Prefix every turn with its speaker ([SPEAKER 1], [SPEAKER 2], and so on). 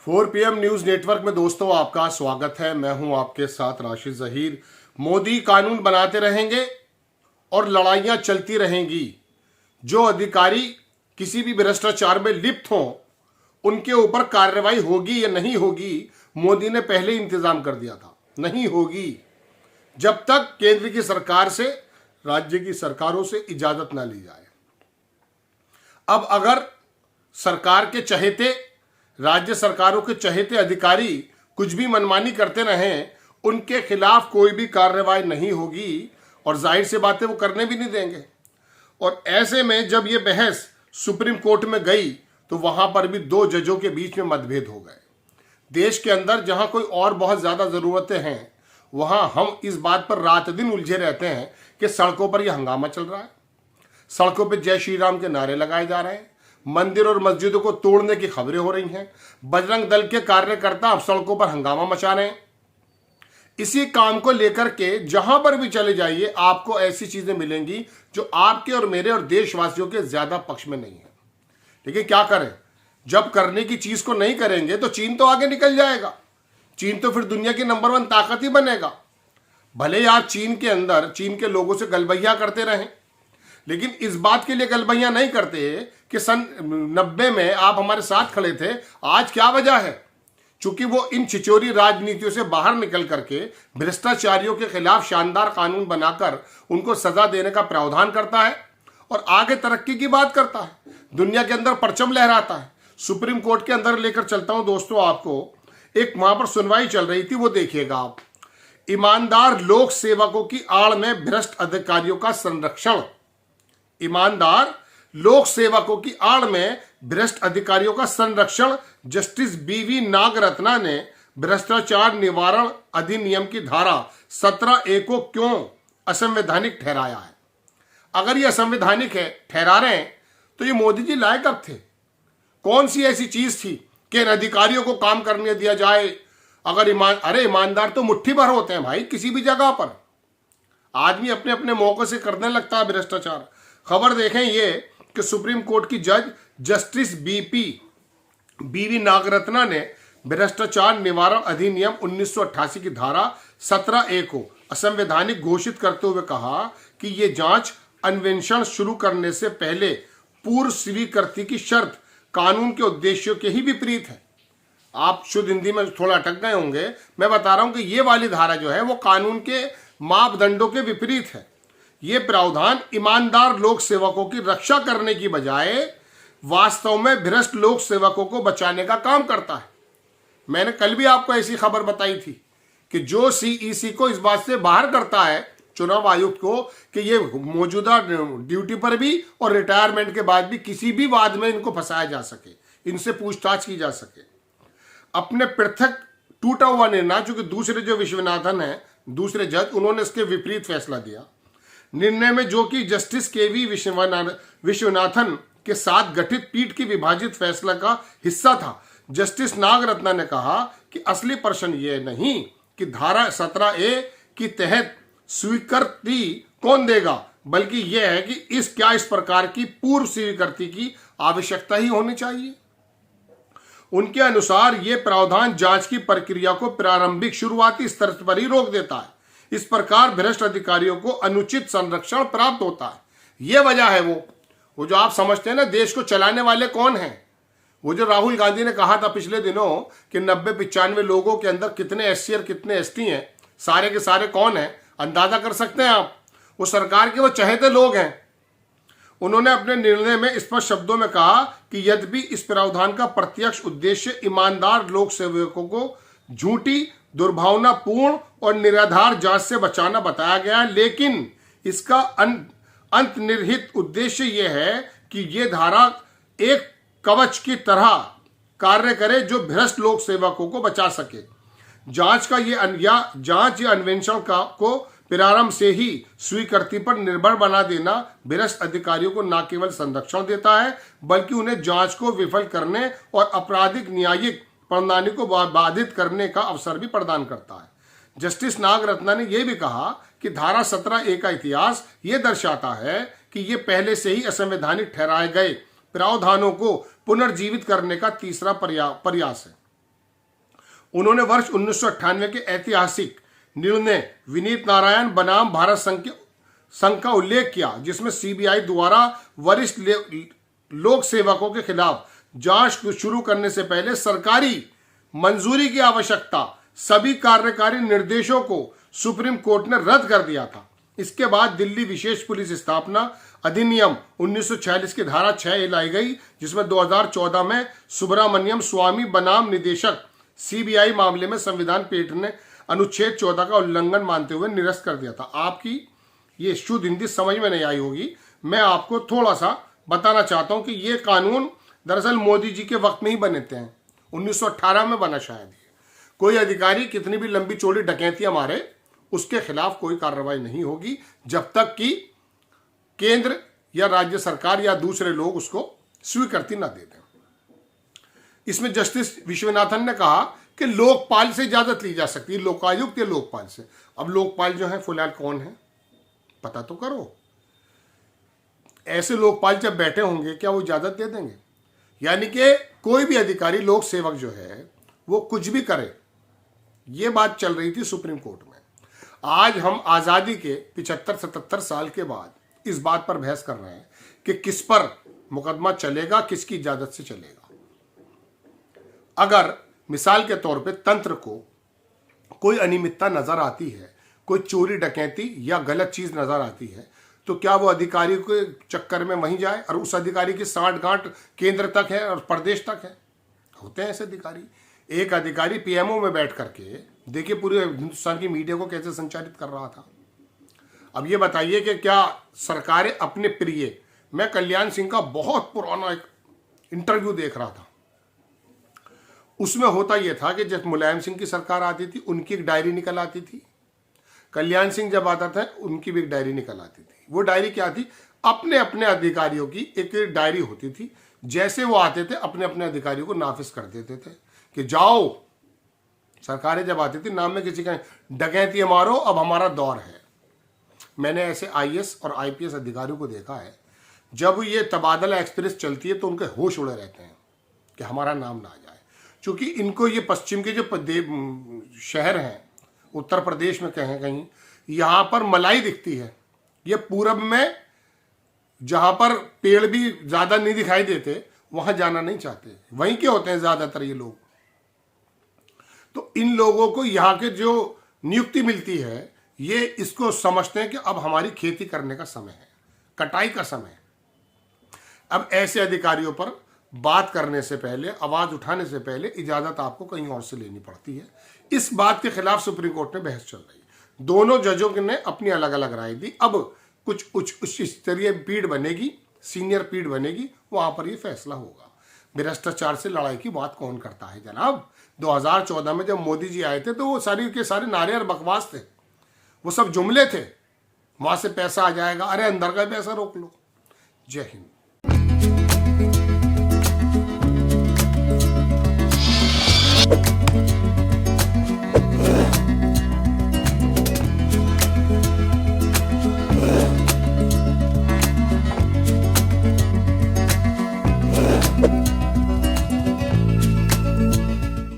[SPEAKER 1] 4 PM news network में दोस्तों आपका स्वागत है। मैं हूं आपके साथ राशिद जहीर। मोदी कानून बनाते रहेंगे और लड़ाइयां चलती रहेंगी। जो अधिकारी किसी भी भ्रष्टाचार में लिप्त हों उनके ऊपर कार्रवाई होगी या नहीं होगी, मोदी ने पहले ही इंतजाम कर दिया था। नहीं होगी जब तक केंद्र की सरकार से, राज्य की सरकारों से इजाजत ना ली जाए। अब अगर सरकार के चहेते, राज्य सरकारों के चहेते अधिकारी कुछ भी मनमानी करते रहें, उनके खिलाफ कोई भी कार्रवाई नहीं होगी और जाहिर सी बात है वो करने भी नहीं देंगे। और ऐसे में जब ये बहस सुप्रीम कोर्ट में गई तो वहां पर भी दो जजों के बीच में मतभेद हो गए। देश के अंदर जहां कोई और बहुत ज्यादा जरूरतें हैं, वहां हम इस बात पर रात दिन उलझे रहते हैं कि सड़कों पर यह हंगामा चल रहा है, सड़कों पर जय श्री राम के नारे लगाए जा रहे हैं, मंदिर और मस्जिदों को तोड़ने की खबरें हो रही हैं, बजरंग दल के कार्यकर्ता अब सड़कों पर हंगामा मचा रहे हैं। इसी काम को लेकर के जहां पर भी चले जाइए आपको ऐसी चीजें मिलेंगी जो आपके और मेरे और देशवासियों के ज्यादा पक्ष में नहीं है। लेकिन क्या करें, जब करने की चीज को नहीं करेंगे तो चीन तो आगे निकल जाएगा। चीन तो फिर दुनिया की नंबर 1 ताकत ही बनेगा। भले ही आप चीन के अंदर चीन के लोगों से गलबैया करते रहें, लेकिन इस बात के लिए गलबैया नहीं करते कि सन 90 में आप हमारे साथ खड़े थे। आज क्या वजह है? चूंकि वो इन छिचोरी राजनीतियों से बाहर निकल करके भ्रष्टाचारियों के खिलाफ शानदार कानून बनाकर उनको सजा देने का प्रावधान करता है और आगे तरक्की की बात करता है, दुनिया के अंदर परचम लहराता है। सुप्रीम कोर्ट के अंदर लेकर चलता हूं दोस्तों आपको। एक वहां पर सुनवाई चल रही थी, वो देखिएगा आप। ईमानदार लोक सेवकों की आड़ में भ्रष्ट अधिकारियों का संरक्षण। ईमानदार लोक सेवकों की आड़ में भ्रष्ट अधिकारियों का संरक्षण। जस्टिस बीवी नागरत्ना ने भ्रष्टाचार निवारण अधिनियम की धारा 17A को क्यों असंवैधानिक ठहराया है? अगर ये असंवैधानिक है, ठहरा रहे हैं, तो ये मोदी जी लाए कब थे? कौन सी ऐसी चीज थी कि इन अधिकारियों को काम करने दिया जाए? अगर ईमानदार तो मुट्ठी भर होते हैं भाई, किसी भी जगह पर आदमी अपने अपने मौके से करने लगता है भ्रष्टाचार। खबर देखें ये कि सुप्रीम कोर्ट की जज जस्टिस बीवी नागरत्ना ने भ्रष्टाचार निवारण अधिनियम 1988 की धारा 17A को असंवैधानिक घोषित करते हुए कहा कि यह जांच अन्वेषण शुरू करने से पहले पूर्व स्वीकृति की शर्त कानून के उद्देश्यों के ही विपरीत है। आप शुद्ध हिंदी में थोड़ा अटक गए होंगे। मैं बता रहा हूं कि ये वाली धारा जो है वो कानून के मापदंडों के विपरीत है। ये प्रावधान ईमानदार लोक सेवकों की रक्षा करने की बजाय वास्तव में भ्रष्ट लोक सेवकों को बचाने का काम करता है। मैंने कल भी आपको ऐसी खबर बताई थी कि जो CEC को इस बात से बाहर करता है, चुनाव आयुक्त को, कि ये मौजूदा ड्यूटी पर भी और रिटायरमेंट के बाद भी किसी भी वाद में इनको फंसाया जा सके, इनसे पूछताछ की जा सके। अपने पृथक टूटा हुआ निर्णय, चूंकि दूसरे जो विश्वनाथन है, दूसरे जज, उन्होंने इसके विपरीत फैसला दिया। निर्णय में जो कि जस्टिस KV विश्वनाथन के साथ गठित पीठ की विभाजित फैसला का हिस्सा था, जस्टिस नागरत्ना ने कहा कि असली प्रश्न यह नहीं कि धारा 17A की तहत स्वीकृति कौन देगा, बल्कि यह है कि इस प्रकार की पूर्व स्वीकृति की आवश्यकता ही होनी चाहिए। उनके अनुसार यह प्रावधान जांच की प्रक्रिया को प्रारंभिक शुरुआती स्तर पर ही रोक देता है। इस प्रकार भ्रष्ट अधिकारियों को अनुचित संरक्षण प्राप्त होता है। यह वजह है वो जो आप समझते हैं ना, देश को चलाने वाले कौन हैं? वो जो राहुल गांधी ने कहा था पिछले दिनों कि 90-95 लोगों के अंदर कितने SC और कितने ST हैं, सारे के सारे कौन हैं? अंदाजा कर सकते हैं आप। वो सरकार के वो चहेते लोग हैं। उन्होंने अपने निर्णय में स्पष्ट शब्दों में कहा कि यद्यपि इस प्रावधान का प्रत्यक्ष उद्देश्य ईमानदार लोक सेवकों को झूठी, दुर्भावनापूर्ण और निराधार जांच से बचाना बताया गया, लेकिन इसका अंतर्निहित उद्देश्य यह है कि यह धारा एक कवच की तरह कार्य करे जो भ्रष्ट लोक सेवकों को बचा सके। जांच या अन्वेषण को प्रारंभ से ही स्वीकृति पर निर्भर बना देना भ्रष्ट अधिकारियों को न केवल संरक्षण देता है, बल्कि उन्हें जांच को विफल करने और आपराधिक न्यायिक प्रणाली को बाधित करने का अवसर भी प्रदान करता है। जस्टिस नागरत्ना ने यह भी कहा कि धारा 17A का इतिहास यह दर्शाता है कि यह पहले से ही असंवैधानिक ठहराए गए प्रावधानों को पुनर्जीवित करने का तीसरा प्रयास है। उन्होंने वर्ष 1998 के ऐतिहासिक निर्णय विनीत नारायण बनाम भारत संघ का उल्लेख किया, जिसमें सीबीआई द्वारा वरिष्ठ लोक सेवकों के खिलाफ जांच शुरू करने से पहले सरकारी मंजूरी की आवश्यकता सभी कार्यकारी निर्देशों को सुप्रीम कोर्ट ने रद्द कर दिया था। इसके बाद दिल्ली विशेष पुलिस स्थापना अधिनियम 1946 की धारा 6 लाई गई, जिसमें 2014 में सुब्रमण्यम स्वामी बनाम निदेशक सीबीआई मामले में संविधान पीठ ने अनुच्छेद 14 का उल्लंघन मानते हुए निरस्त कर दिया था। आपकी ये शुद्ध हिंदी समझ में नहीं आई होगी, मैं आपको थोड़ा सा बताना चाहता हूं कि ये कानून दरअसल मोदी जी के वक्त में ही बने थे, 1918 में बना शायद। कोई अधिकारी कितनी भी लंबी चौड़ी डकैतियां मारे, उसके खिलाफ कोई कार्रवाई नहीं होगी जब तक कि केंद्र या राज्य सरकार या दूसरे लोग उसको स्वीकृति ना दे दें। इसमें जस्टिस विश्वनाथन ने कहा कि लोकपाल से इजाजत ली जा सकती है, लोकायुक्त या लोकपाल से। अब लोकपाल जो है फिलहाल कौन है पता तो करो। ऐसे लोकपाल जब बैठे होंगे क्या वो इजाजत दे देंगे? यानी कि कोई भी अधिकारी लोक सेवक जो है वो कुछ भी करे, ये बात चल रही थी सुप्रीम कोर्ट में। आज हम आजादी के 75-77 साल के बाद इस बात पर बहस कर रहे हैं कि किस पर मुकदमा चलेगा, किसकी इजाजत से चलेगा। अगर मिसाल के तौर पे तंत्र को कोई अनियमितता नजर आती है, कोई चोरी डकैती या गलत चीज नजर आती है, तो क्या वो अधिकारी के चक्कर में वहीं जाए और उस अधिकारी की सांठ-गांठ केंद्र तक है और प्रदेश तक है? होते हैं ऐसे अधिकारी। एक अधिकारी पीएमओ में बैठ करके देखिए पूरे हिंदुस्तान की मीडिया को कैसे संचालित कर रहा था। अब ये बताइए कि क्या सरकारें अपने प्रिय, मैं कल्याण सिंह का बहुत पुराना एक इंटरव्यू देख रहा था, उसमें होता यह था कि जब मुलायम सिंह की सरकार आती थी उनकी एक डायरी निकल आती थी, कल्याण सिंह जब आता था उनकी भी एक डायरी निकल आती थी। वो डायरी क्या थी? अपने अपने अधिकारियों की एक डायरी होती थी। जैसे वो आते थे अपने अपने अधिकारियों को नाफिज कर देते थे कि जाओ। सरकारें जब आती थी नाम में किसी का डकैती मारो, अब हमारा दौर है। मैंने ऐसे आईएएस और आईपीएस अधिकारियों को देखा है, जब ये तबादला एक्सप्रेस चलती है तो उनके होश उड़े रहते हैं कि हमारा नाम ना आ जाए। क्योंकि इनको ये पश्चिम के जो शहर हैं, उत्तर प्रदेश में कहीं कहीं, यहाँ पर मलाई दिखती है। ये पूरब में जहाँ पर पेड़ भी ज़्यादा नहीं दिखाई देते वहाँ जाना नहीं चाहते, वहीं के होते हैं ज़्यादातर ये लोग। तो इन लोगों को यहाँ के जो नियुक्ति मिलती है, ये इसको समझते हैं कि अब हमारी खेती करने का समय है, कटाई का समय है। अब ऐसे अधिकारियों पर बात करने से पहले, आवाज उठाने से पहले इजाजत आपको कहीं और से लेनी पड़ती है। इस बात के खिलाफ सुप्रीम कोर्ट में बहस चल रही है। दोनों जजों ने अपनी अलग अलग राय दी। अब कुछ उच्च स्तरीय पीठ बनेगी, सीनियर पीठ बनेगी, वहां पर यह फैसला होगा। भ्रष्टाचार से लड़ाई की बात कौन करता है जनाब? 2014 में जब मोदी जी आए थे तो वो सारे के सारे नारे और बकवास थे, वो सब जुमले थे। वहां से पैसा आ जाएगा, अरे अंदर का पैसा रोक लो। जय हिंद।